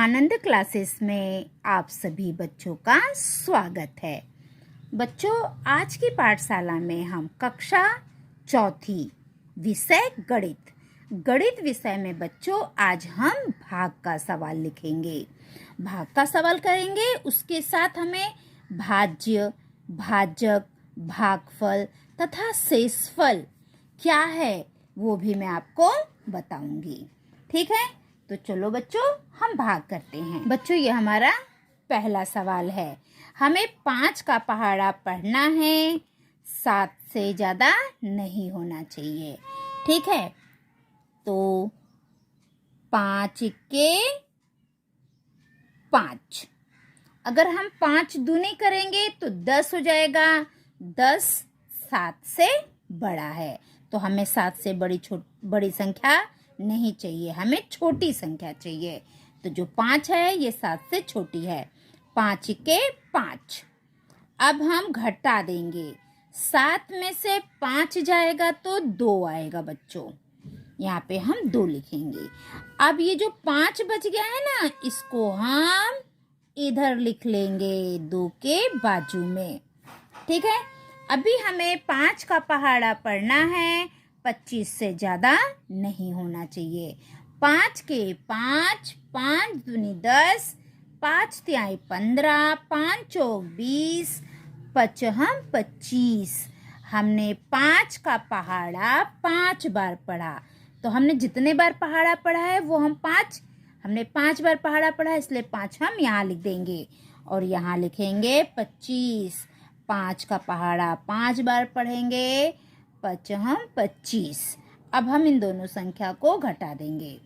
आनंद classes में आप सभी बच्चों का स्वागत है। बच्चों, आज की पाठशाला में हम कक्षा चौथी विषय गणित विषय में बच्चों आज हम भाग का सवाल लिखेंगे। भाग का सवाल करेंगे, उसके साथ हमें भाज्य, भाजक, भागफल तथा शेषफल क्या है वो भी मैं आपको बताऊंगी। ठीक है, तो चलो बच्चों हम भाग करते हैं। बच्चों, ये हमारा पहला सवाल है। हमें 5 का पहाड़ा पढ़ना है, 7 से ज्यादा नहीं होना चाहिए। ठीक है, तो 5 के 5, अगर हम 5 दूनी करेंगे तो 10 हो जाएगा। 10 7 से बड़ा है, तो हमें 7 से बड़ी संख्या नहीं चाहिए, हमें छोटी संख्या चाहिए। तो जो 5 है ये 7 से छोटी है। 5 के 5। अब हम घटा देंगे, 7 में से 5 जाएगा तो 2 आएगा बच्चों। यहाँ पे हम 2 लिखेंगे। अब ये जो 5 बच गया है ना, इसको हम इधर लिख लेंगे 2 के बाजू में। ठीक है, अभी हमें 5 का पहाड़ा पढ़ना है, 25 से ज्यादा नहीं होना चाहिए। 5 के 5, 5 दूनी 10, 5 तिहाई 15, 5 चौक 20, 5 25। हमने 5 का पहाड़ा 5 बार पढ़ा, तो हमने जितने बार पहाड़ा पढ़ा है वो हमने 5 बार पहाड़ा पढ़ा, इसलिए 5 हम यहाँ लिख देंगे और यहाँ लिखेंगे 25। 5 का पहाड़ा 5 बार पढ़ेंगे, 5 25। अब हम इन दोनों संख्या को घटा देंगे।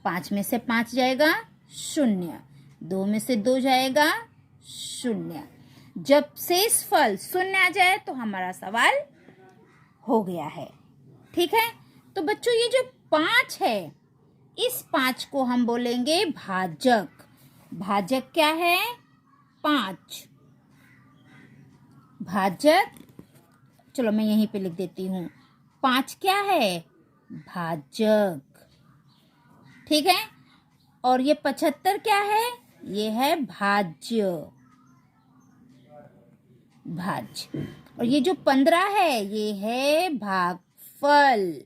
5 में से 5 जाएगा 0, 2 में से 2 जाएगा 0। जब शेषफल 0 आ जाए तो हमारा सवाल हो गया है। ठीक है, तो बच्चों ये जो 5 है, इस 5 को हम बोलेंगे भाजक। भाजक क्या है? 5। भाजक, चलो मैं यहीं पे लिख देती हूँ। 5 क्या है? भाजक। ठीक है, और ये 75 क्या है? ये है भाज्य। और ये जो 15 है ये है भागफल।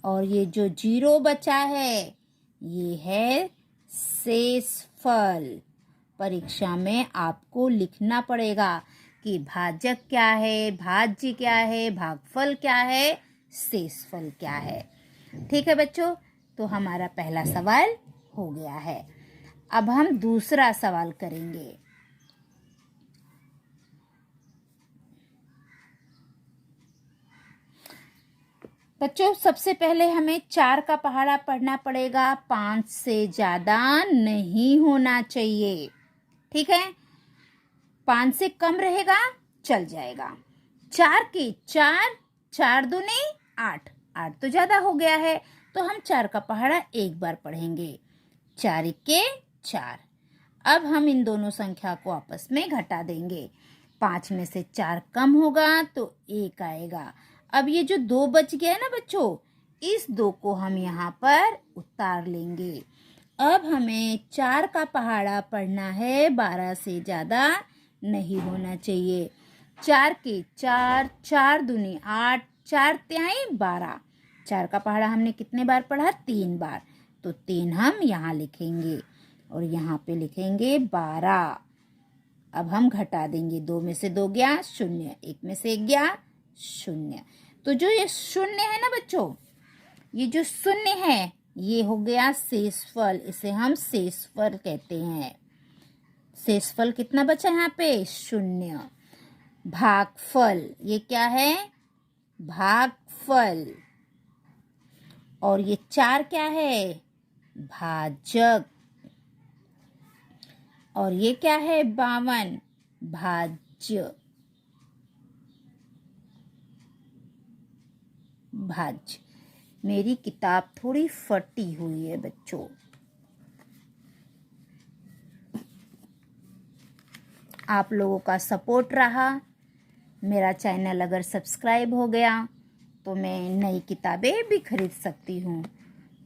और ये जो 0 बचा है ये है शेषफल। परीक्षा में आपको लिखना पड़ेगा कि भाजक क्या है, भाज्य क्या है, भागफल क्या है, शेषफल क्या है। ठीक है बच्चों, तो हमारा पहला सवाल हो गया है। अब हम दूसरा सवाल करेंगे। बच्चों, सबसे पहले हमें 4 का पहाड़ा पढ़ना पड़ेगा, 5 से ज्यादा नहीं होना चाहिए। ठीक है, 5 से कम रहेगा चल जाएगा। 4 के 4, 4 दूनी 8, 8 तो ज्यादा हो गया है, तो हम 4 का पहाड़ा एक बार पढ़ेंगे। 4 के 4। अब हम इन दोनों संख्या को आपस में घटा देंगे। 5 में से 4 कम होगा तो 1 आएगा। अब ये जो 2 बच गया है ना बच्चों, इस 2 को हम यहाँ पर उतार लेंगे। अब हमें 4 का पहाड़ा पढ़ना है, 12 से ज्यादा नहीं होना चाहिए। 4 के 4, 4 दूनी 8, 4 तिहाई 12। 4 का पहाड़ा हमने कितने बार पढ़ा? 3 बार, तो 3 हम यहाँ लिखेंगे और यहाँ पे लिखेंगे 12। अब हम घटा देंगे, 2 में से 2 गया 0, 1 में से 1 गया 0। तो जो ये 0 है ना बच्चों, ये जो 0 है ये हो गया शेषफल, इसे हम शेषफल कहते हैं। शेषफल कितना बचा यहाँ पे? 0। भागफल, ये क्या है? भागफल। और ये 4 क्या है? भाजक। और ये क्या है? 52, भाज्य। भाज्य। मेरी किताब थोड़ी फटी हुई है बच्चों। आप लोगों का सपोर्ट रहा, मेरा चैनल अगर सब्सक्राइब हो गया तो मैं नई किताबें भी खरीद सकती हूँ।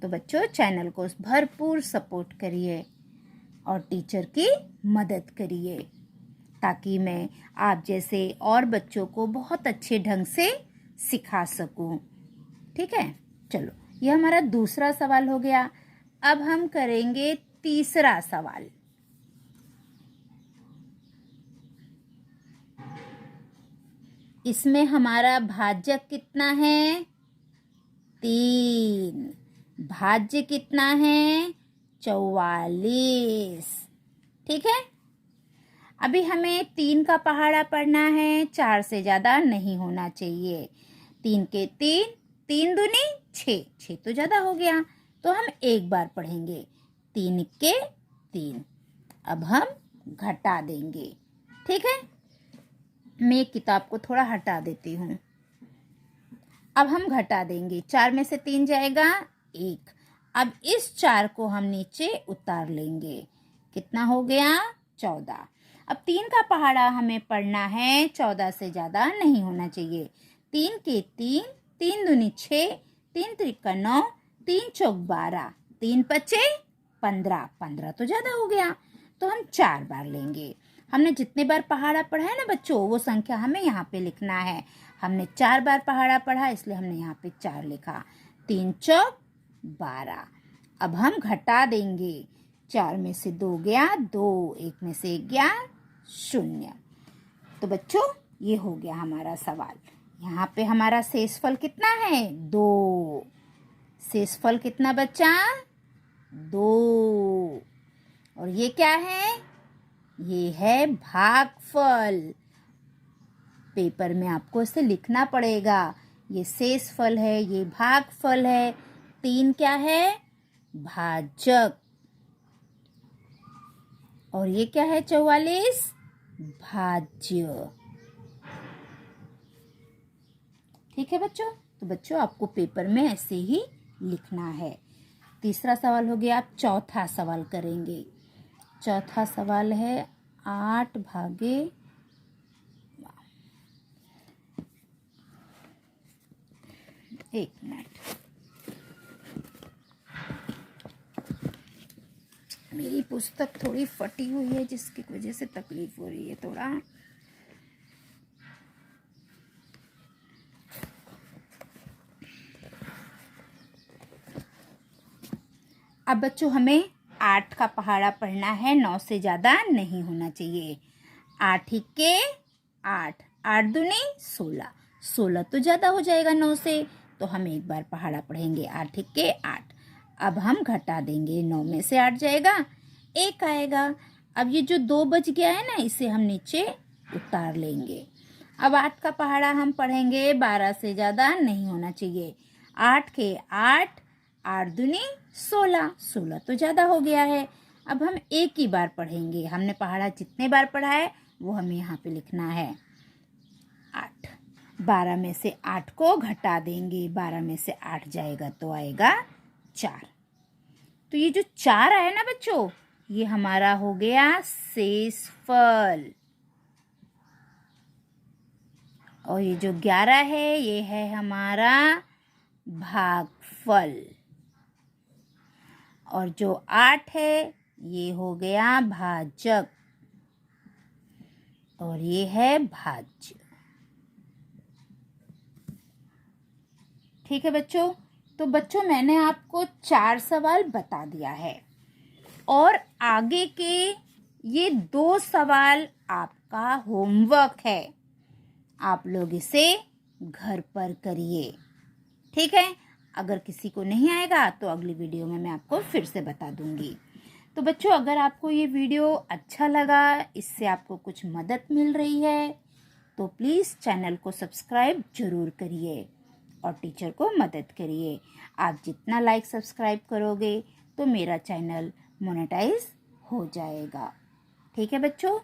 तो बच्चों चैनल को भरपूर सपोर्ट करिए और टीचर की मदद करिए ताकि मैं आप जैसे और बच्चों को बहुत अच्छे ढंग से सिखा सकूं। ठीक है, चलो यह हमारा दूसरा सवाल हो गया। अब हम करेंगे तीसरा सवाल। इसमें हमारा भाजक कितना है? 3। भाज्य कितना है? 44। ठीक है, अभी हमें 3 का पहाड़ा पढ़ना है, 4 से ज़्यादा नहीं होना चाहिए। 3 के 3, 3 दूनी 6, 6 तो ज़्यादा हो गया, तो हम एक बार पढ़ेंगे। 3 के 3। अब हम घटा देंगे। ठीक है, मैं किताब को थोड़ा हटा देती हूँ। अब हम घटा देंगे। 4 में से 3 जाएगा 1। अब इस 4 को हम नीचे उतार लेंगे। कितना हो गया? 14। अब 3 का पहाड़ा हमें पढ़ना है, 14 से ज़्यादा नहीं होना चाहिए। 3 के 3, 3 दूनी 6, 3 त्रिका 9, 3 चौक 12, 3 पचे 15, 15 तो ज़्यादा हो गया, तो हम 4 बार लेंगे। हमने जितने बार पहाड़ा पढ़ा है ना बच्चों, वो संख्या हमें यहाँ पे लिखना है। हमने 4 बार पहाड़ा पढ़ा, इसलिए हमने यहाँ पे 4 लिखा। 3 चौक 12। अब हम घटा देंगे। 4 में से 2 गया 2, 1 में से 1 गया 0। तो बच्चों ये हो गया हमारा सवाल। यहाँ पे हमारा शेषफल कितना है? 2। शेषफल कितना बचा? 2। और ये क्या है? ये है भागफल। पेपर में आपको इसे लिखना पड़ेगा। ये शेषफल है, ये भागफल है। 3 क्या है? भाजक। और ये क्या है? 44 भाज्य। ठीक है बच्चों, तो बच्चों आपको पेपर में ऐसे ही लिखना है। तीसरा सवाल हो गया। आप चौथा सवाल करेंगे। चौथा सवाल है 8 भागे 1 मिनट, मेरी पुस्तक थोड़ी फटी हुई है जिसकी वजह से तकलीफ हो रही है थोड़ा। अब बच्चों हमें 8 का पहाड़ा पढ़ना है, 9 से ज़्यादा नहीं होना चाहिए। 8 के 8, 8 दूनी 16, 16 तो ज़्यादा हो जाएगा 9 से, तो हम एक बार पहाड़ा पढ़ेंगे। 8 के 8। अब हम घटा देंगे। 9 में से 8 जाएगा 1 आएगा। अब ये जो 2 बच गया है ना, इसे हम नीचे उतार लेंगे। अब 8 का पहाड़ा हम पढ़ेंगे, 12 से ज़्यादा नहीं होना चाहिए। 8 के 8, 8 दूनी 16, 16 तो ज़्यादा हो गया है। अब हम एक ही बार पढ़ेंगे। हमने पहाड़ा जितने बार पढ़ा है वो हमें यहाँ पे लिखना है 8। 12 में से 8 को घटा देंगे। 12 में से 8 जाएगा तो आएगा 4। तो ये जो 4 आया ना बच्चों, ये हमारा हो गया शेषफल। और ये जो 11 है, ये है हमारा भागफल। और जो 8 है, ये हो गया भाजक। और ये है भाज्य। ठीक है बच्चों, तो बच्चों मैंने आपको 4 सवाल बता दिया है और आगे के ये 2 सवाल आपका होमवर्क है। आप लोग इसे घर पर करिए। ठीक है, अगर किसी को नहीं आएगा तो अगली वीडियो में मैं आपको फिर से बता दूंगी। तो बच्चों अगर आपको ये वीडियो अच्छा लगा, इससे आपको कुछ मदद मिल रही है, तो प्लीज़ चैनल को सब्सक्राइब जरूर करिए और टीचर को मदद करिए। आप जितना लाइक सब्सक्राइब करोगे तो मेरा चैनल मोनेटाइज हो जाएगा। ठीक है बच्चों,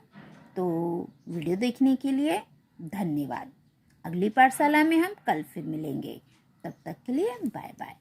तो वीडियो देखने के लिए धन्यवाद। अगली पाठशाला में हम कल फिर मिलेंगे। तब तक के लिए बाय बाय।